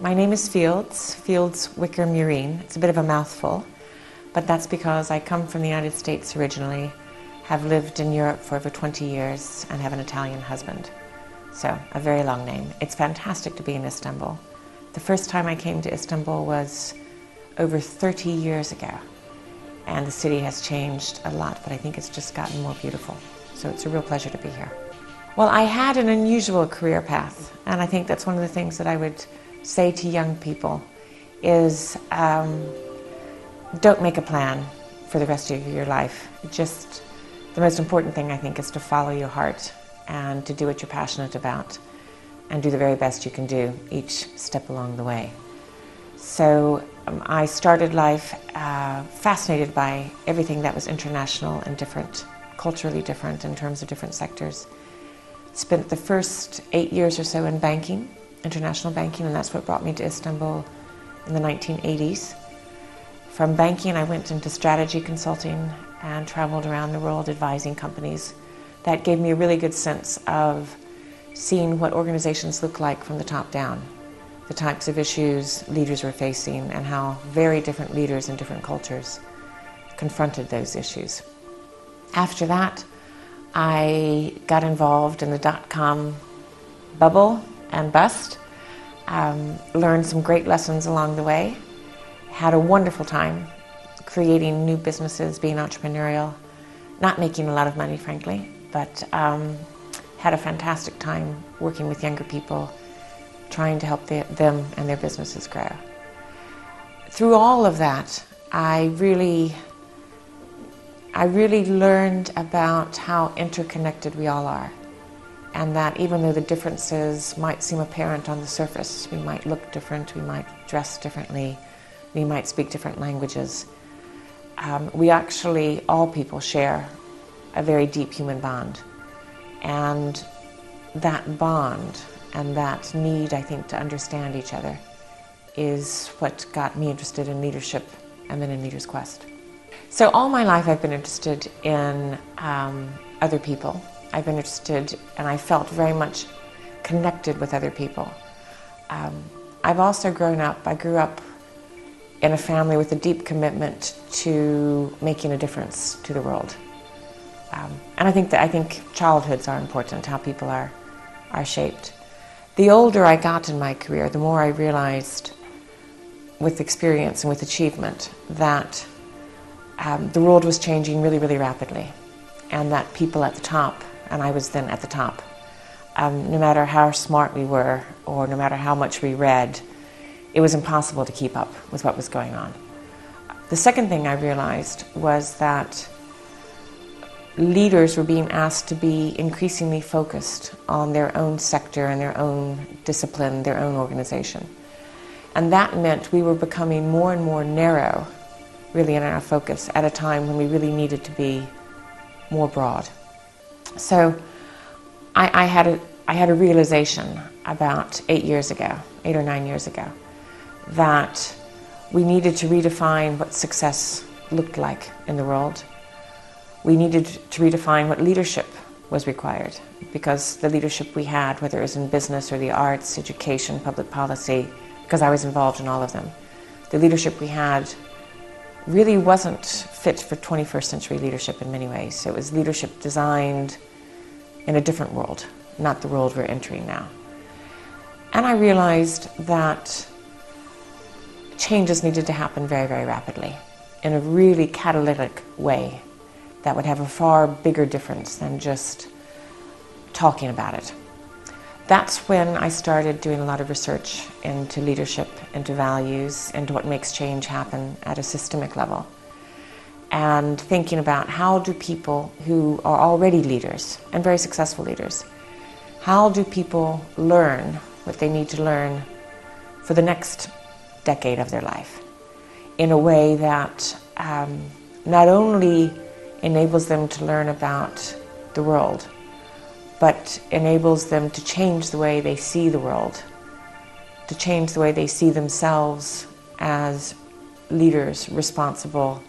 My name is Fields Wicker Murine. It's a bit of a mouthful, but that's because I come from the United States originally, have lived in Europe for over 20 years, and have an Italian husband. So, a very long name. It's fantastic to be in Istanbul. The first time I came to Istanbul was over 30 years ago, and the city has changed a lot, but I think it's just gotten more beautiful. So it's a real pleasure to be here. Well, I had an unusual career path, and I think that's one of the things that I would say to young people is don't make a plan for the rest of your life. Just the most important thing, I think, is to follow your heart and to do what you're passionate about and do the very best you can do each step along the way. So I started life fascinated by everything that was international and different, culturally different in terms of different sectors. Spent the first 8 years or so in banking, international banking, and that's what brought me to Istanbul in the 1980s. From banking, I went into strategy consulting and traveled around the world advising companies. That gave me a really good sense of seeing what organizations look like from the top down, the types of issues leaders were facing, and how very different leaders in different cultures confronted those issues. After that, I got involved in the dot-com bubble and bust, learned some great lessons along the way, had a wonderful time creating new businesses, being entrepreneurial, not making a lot of money, frankly, but had a fantastic time working with younger people, trying to help them and their businesses grow. Through all of that, I really learned about how interconnected we all are, and that even though the differences might seem apparent on the surface, we might look different, we might dress differently, we might speak different languages, we actually, all people, share a very deep human bond. And that bond and that need, I think, to understand each other is what got me interested in leadership and then in Leader's Quest. So all my life I've been interested in other people. I've been interested, and I felt very much connected with other people. I've also I grew up in a family with a deep commitment to making a difference to the world. And I think childhoods are important, how people are shaped. The older I got in my career, the more I realized with experience and with achievement that the world was changing really, really rapidly, and that people at the top, and I was then at the top, no matter how smart we were or no matter how much we read, it was impossible to keep up with what was going on. The second thing I realized was that leaders were being asked to be increasingly focused on their own sector and their own discipline, their own organization. And that meant we were becoming more and more narrow, really, in our focus at a time when we really needed to be more broad. So I had a realization about 8 or 9 years ago, that we needed to redefine what success looked like in the world. We needed to redefine what leadership was required, because the leadership we had, whether it was in business or the arts, education, public policy, because I was involved in all of them, the leadership we had really wasn't fit for 21st century leadership in many ways. So it was leadership designed in a different world, not the world we're entering now. And I realized that changes needed to happen very, very rapidly, in a really catalytic way that would have a far bigger difference than just talking about it. That's when I started doing a lot of research into leadership, into values, into what makes change happen at a systemic level. And thinking about how do people who are already leaders, and very successful leaders, how do people learn what they need to learn for the next decade of their life in a way that not only enables them to learn about the world, but enables them to change the way they see the world, to change the way they see themselves as leaders responsible